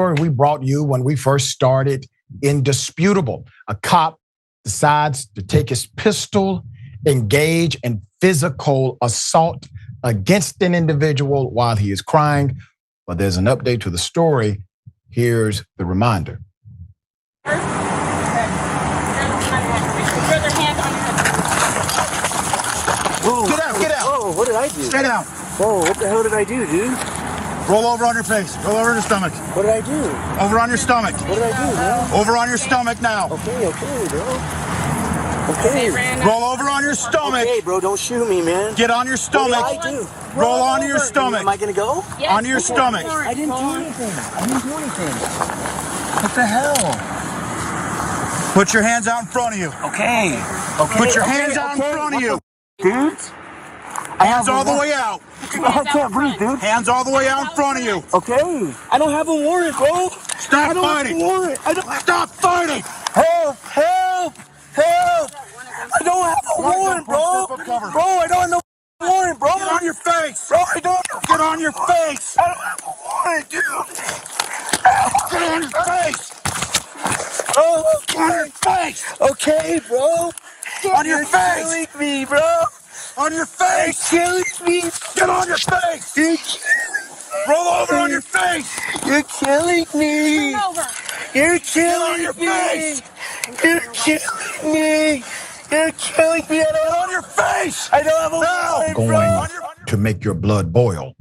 We brought you when we first started. Indisputable. A cop decides to take his pistol, engage in physical assault against an individual while he is crying. But there's an update to the story. Here's the reminder. Whoa, Get out. Whoa, what did I do? Stay down. Whoa, what the hell did I do, dude? Roll over on your face. Roll over on your stomach. What did I do? Over on your stomach. What did I do, man? Over on your stomach now. Okay, bro. Okay. Roll over on your stomach. Okay, bro, don't shoot me, man. Get on your stomach. What did I do? Roll onto your stomach. Am I gonna go? Yes. Onto your stomach. I didn't do anything. What the hell? Put your hands out in front of you. Okay. Put your hands out in front of you. Dude? Hands all the way out. I can't breathe, dude. Hands all the way out in front of you. Okay. I don't have a warrant, bro. Stop I don't have a fighting. warrant. Stop fighting. Help! I don't have a warrant, bro. Step up cover. Bro, I don't have no warrant, bro. Get on your face. Bro, I don't. Get on your face. I don't have a warrant, dude. Get on your face. Oh, Get on your face. okay, bro. On your You're face. killing me, bro. On your You're face. killing me. Get on your face. You're, Roll over on your face. you're killing me. Over. You're killing on your me. face. You're killing me. You're killing me. Get on your face. I don't have a warrant, bro. Going to make your blood boil.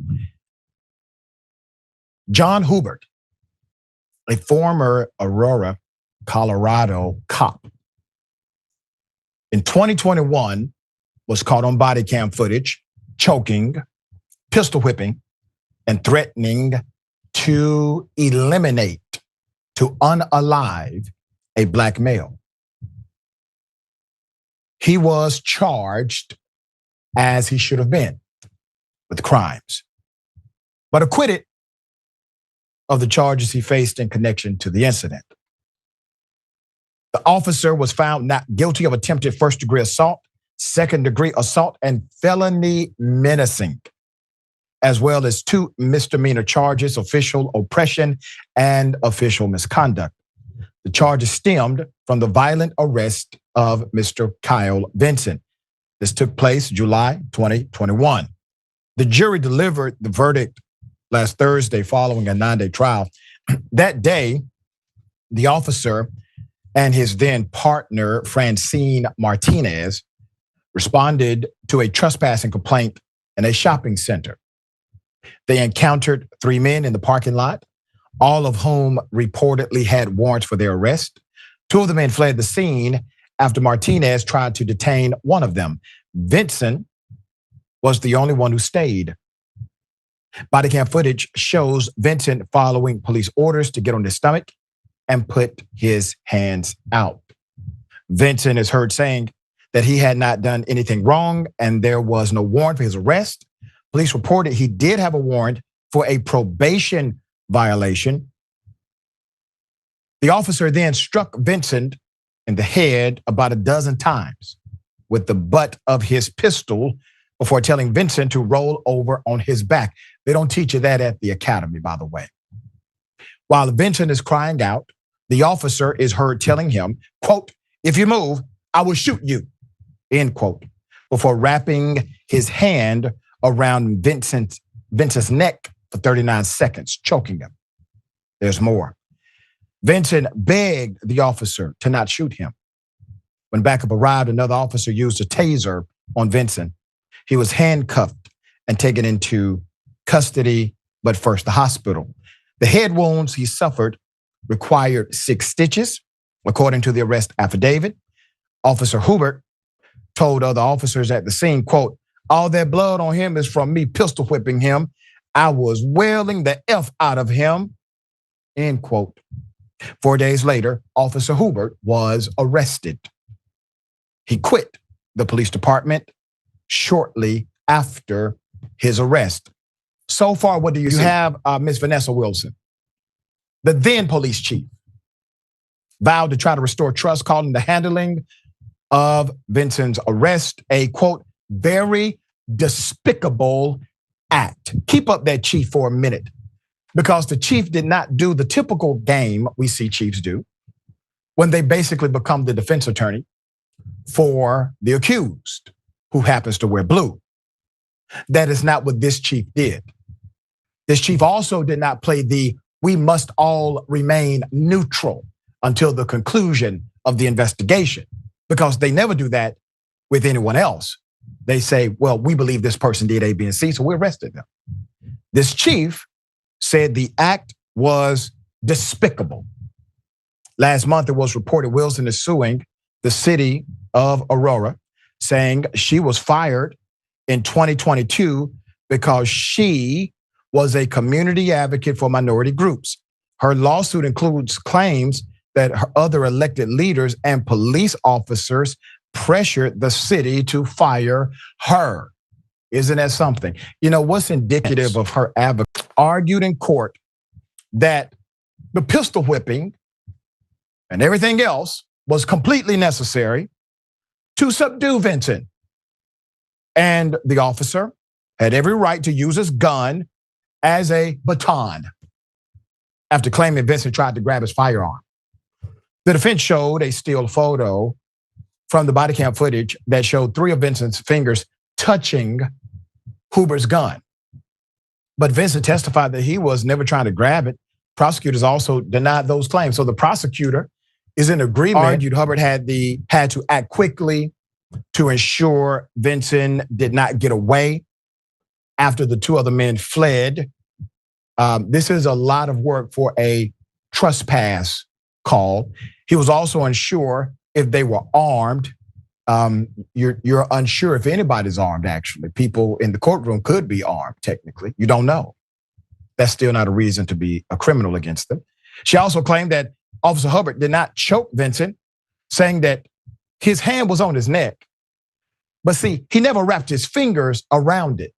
John Hubert, a former Aurora, Colorado cop, in 2021 was caught on body cam footage, choking, pistol whipping, and threatening to eliminate, to unalive a black male. He was charged, as he should have been, with crimes, but acquitted of the charges he faced in connection to the incident. The officer was found not guilty of attempted first-degree assault, second-degree assault, and felony menacing, as well as 2 misdemeanor charges, official oppression and official misconduct. The charges stemmed from the violent arrest of Mr. Kyle Vincent. This took place July 2021. The jury delivered the verdict last Thursday following a 9-day trial. That day, the officer and his then partner, Francine Martinez, responded to a trespassing complaint in a shopping center. They encountered 3 men in the parking lot, all of whom reportedly had warrants for their arrest. 2 of the men fled the scene after Martinez tried to detain one of them. Vincent was the only one who stayed. Body cam footage shows Vincent following police orders to get on his stomach and put his hands out. Vincent is heard saying that he had not done anything wrong and there was no warrant for his arrest. Police reported he did have a warrant for a probation violation. The officer then struck Vincent in the head about a dozen times with the butt of his pistol before telling Vincent to roll over on his back. They don't teach you that at the academy, by the way. While Vincent is crying out, the officer is heard telling him, quote, "If you move, I will shoot you," end quote, before wrapping his hand around Vincent's neck for 39 seconds, choking him. There's more. Vincent begged the officer to not shoot him. When backup arrived, another officer used a taser on Vincent. He was handcuffed and taken into custody, but first the hospital. The head wounds he suffered required 6 stitches, according to the arrest affidavit. Officer Hubert told other officers at the scene, quote, "All that blood on him is from me pistol whipping him. I was wailing the F out of him," end quote. 4 days later, Officer Hubert was arrested. He quit the police department shortly after his arrest. So far, what do you see? You have Miss Vanessa Wilson, the then police chief, vowed to try to restore trust, calling the handling of Vincent's arrest a, quote, "very despicable act." Keep up that, chief, for a minute. because the chief did not do the typical game we see chiefs do when they basically become the defense attorney for the accused who happens to wear blue. That is not what this chief did. This chief also did not play the we must all remain neutral until the conclusion of the investigation, because they never do that with anyone else. They say, well, we believe this person did A, B, and C, so we arrested them. This chief said the act was despicable. Last month, it was reported Wilson is suing the city of Aurora, saying she was fired in 2022 because she was a community advocate for minority groups. Her lawsuit includes claims that her other elected leaders and police officers pressured the city to fire her. Isn't that something? You know, what's indicative of her advocate argued in court that the pistol whipping and everything else was completely necessary to subdue Vincent. And the officer had every right to use his gun as a baton after claiming Vincent tried to grab his firearm. The defense showed a still photo from the body cam footage that showed 3 of Vincent's fingers touching Hubert's gun. But Vincent testified that he was never trying to grab it. Prosecutors also denied those claims. So the prosecutor is in agreement. Argued Hubbard had to act quickly to ensure Vincent did not get away after the 2 other men fled. This is a lot of work for a trespass call. He was also unsure if they were armed. You're unsure if anybody's armed, actually. People in the courtroom could be armed, technically. You don't know. That's still not a reason to be a criminal against them. She also claimed that Officer Hubbard did not choke Vincent, saying that his hand was on his neck. But see, he never wrapped his fingers around it.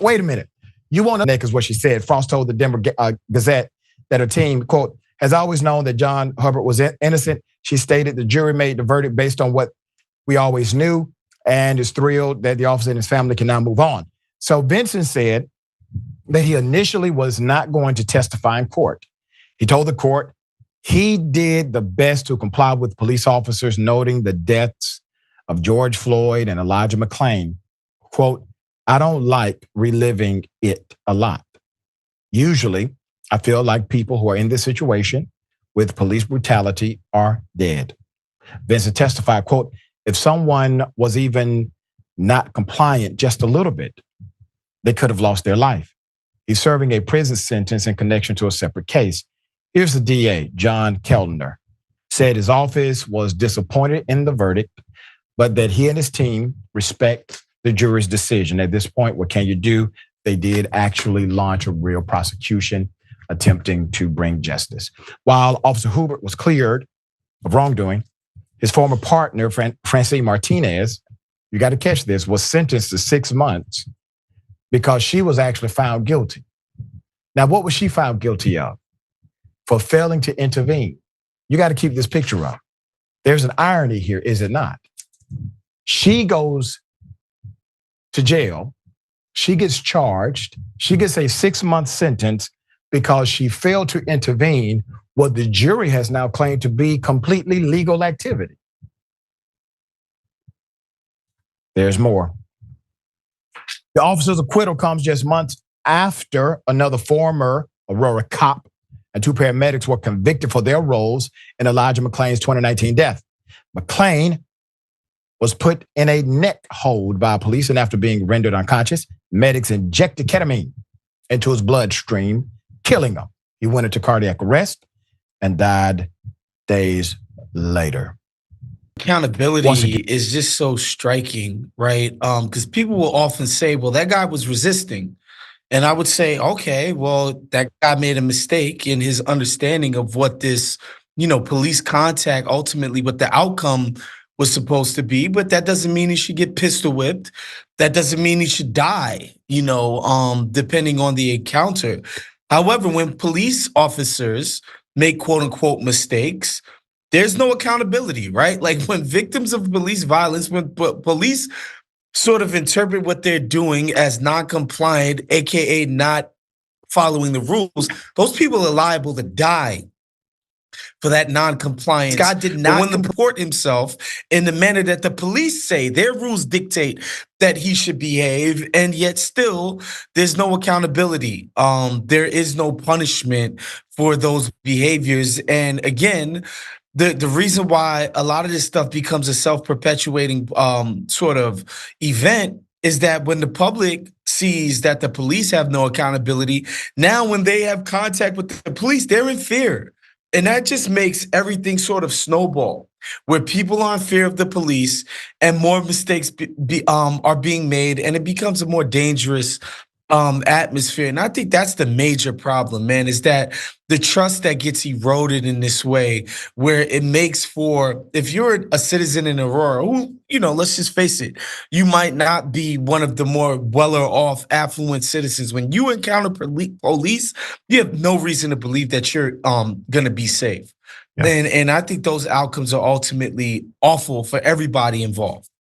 Wait a minute. You want to neck is what she said. Frost told the Denver Gazette that her team, quote, has always known that John Hubbard was innocent. She stated the jury made the verdict based on what we always knew and is thrilled that the officer and his family can now move on. So Vincent said that he initially was not going to testify in court. He told the court he did the best to comply with police officers, noting the deaths of George Floyd and Elijah McClain. Quote, I don't like reliving it a lot. Usually, I feel like people who are in this situation with police brutality are dead. Vincent testified, quote, if someone was even not compliant just a little bit, they could have lost their life. He's serving a prison sentence in connection to a separate case. Here's the DA, John Keltner, said his office was disappointed in the verdict, but that he and his team respect the jury's decision. At this point, what can you do? They did actually launch a real prosecution attempting to bring justice. While Officer Hubert was cleared of wrongdoing, his former partner, Francine Martinez, you got to catch this, was sentenced to 6 months because she was actually found guilty. Now, what was she found guilty of? For failing to intervene. You got to keep this picture up. There's an irony here, is it not? She goes to jail. She gets charged. She gets a 6-month sentence because she failed to intervene what the jury has now claimed to be completely legal activity. There's more. The officer's acquittal comes just months after another former Aurora cop and 2 paramedics were convicted for their roles in Elijah McClain's 2019 death. McClain was put in a neck hold by police, and after being rendered unconscious, medics injected ketamine into his bloodstream, killing him. He went into cardiac arrest and died days later. Accountability is just so striking, right? Because people will often say, well, that guy was resisting. And I would say, okay, well, that guy made a mistake in his understanding of what this, police contact, ultimately what the outcome was supposed to be. But that doesn't mean he should get pistol whipped. That doesn't mean he should die, depending on the encounter. However, when police officers make quote unquote mistakes, there's no accountability, right? Like when victims of police violence, when police sort of interpret what they're doing as non-compliant, AKA not following the rules, those people are liable to die for that non-compliance. God did not comport himself in the manner that the police say. Their rules dictate that he should behave, and yet still there's no accountability. There is no punishment for those behaviors. And again, the reason why a lot of this stuff becomes a self-perpetuating sort of event is that when the public sees that the police have no accountability, now when they have contact with the police, they're in fear. And that just makes everything sort of snowball, where people are in fear of the police and more mistakes are being made, and it becomes a more dangerous atmosphere. And I think that's the major problem, man, is that the trust that gets eroded in this way, where it makes for, if you're a citizen in Aurora, who, let's just face it, you might not be one of the more weller off, affluent citizens. When you encounter police, you have no reason to believe that you're gonna be safe. Yeah. And I think those outcomes are ultimately awful for everybody involved.